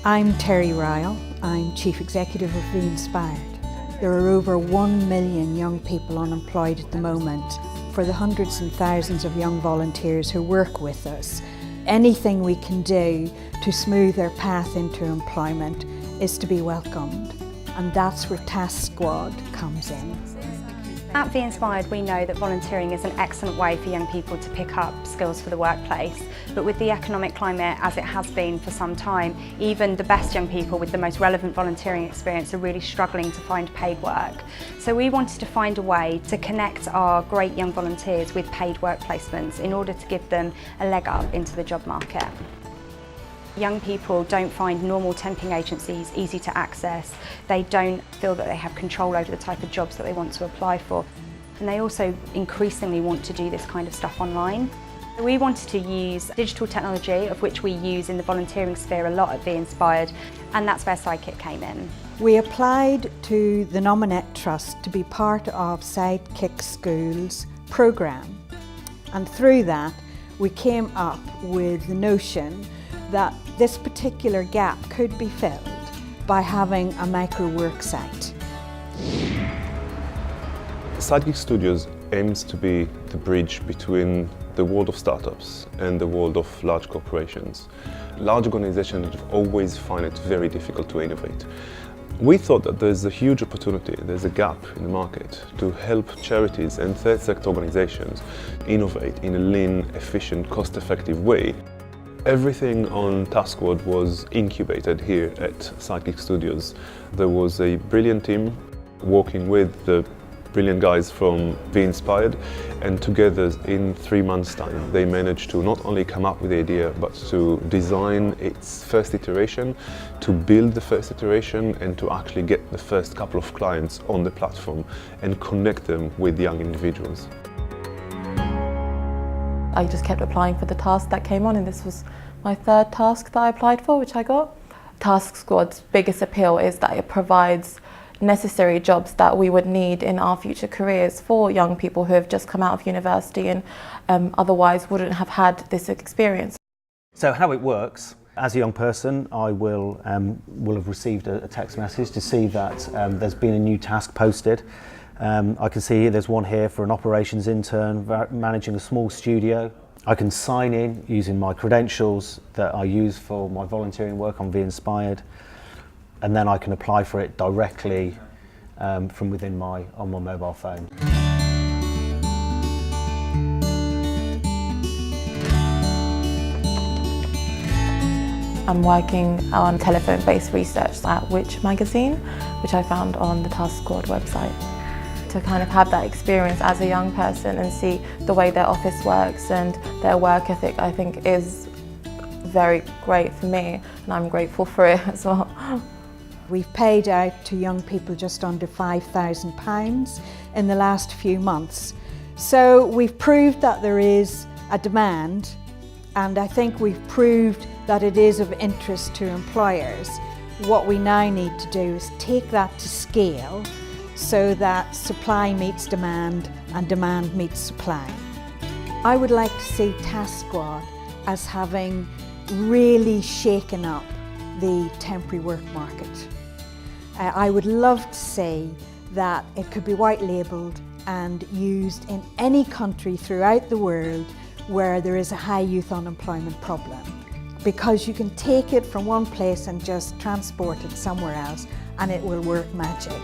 I'm Terry Ryall. I'm Chief Executive of Vinspired. There are over 1 million young people unemployed at the moment. For the hundreds and thousands of young volunteers who work with us, anything we can do to smooth their path into employment is to be welcomed, and that's where Task Squad comes in. At vinspired, we know that volunteering is an excellent way for young people to pick up skills for the workplace, but with the economic climate as it has been for some time, even the best young people with the most relevant volunteering experience are really struggling to find paid work. So we wanted to find a way to connect our great young volunteers with paid work placements in order to give them a leg up into the job market. Young people don't find normal temping agencies easy to access. They don't feel that they have control over the type of jobs that they want to apply for. And they also increasingly want to do this kind of stuff online. We wanted to use digital technology, of which we use in the volunteering sphere a lot at vinspired, and that's where Sidekick came in. We applied to the Nominate Trust to be part of Sidekick School's programme, and through that we came up with the notion that this particular gap could be filled by having a micro-work site. Sidekick Studios aims to be the bridge between the world of startups and the world of large corporations. Large organizations always find it very difficult to innovate. We thought that there's a huge opportunity, there's a gap in the market to help charities and third sector organizations innovate in a lean, efficient, cost-effective way. Everything on Task Squad was incubated here at Sidekick Studios. There was a brilliant team working with the brilliant guys from vinspired, and together in 3 months' time they managed to not only come up with the idea but to design its first iteration, to build the first iteration, and to actually get the first couple of clients on the platform and connect them with young individuals. I just kept applying for the task that came on, and this was my third task that I applied for, which I got. Task Squad's biggest appeal is that it provides necessary jobs that we would need in our future careers for young people who have just come out of university and otherwise wouldn't have had this experience. So how it works, as a young person, I will have received a text message to see that there's been a new task posted. I can see there's one here for an operations intern managing a small studio. I can sign in using my credentials that I use for my volunteering work on vinspired, and then I can apply for it directly from within on my mobile phone. I'm working on telephone-based research at Which magazine, which I found on the Task Squad website. To kind of have that experience as a young person and see the way their office works and their work ethic, I think is very great for me, and I'm grateful for it as well. We've paid out to young people just under £5,000 in the last few months. So we've proved that there is a demand, and I think we've proved that it is of interest to employers. What we now need to do is take that to scale so that supply meets demand and demand meets supply. I would like to see Task Squad as having really shaken up the temporary work market. I would love to see that it could be white labelled and used in any country throughout the world where there is a high youth unemployment problem, because you can take it from one place and just transport it somewhere else and it will work magic.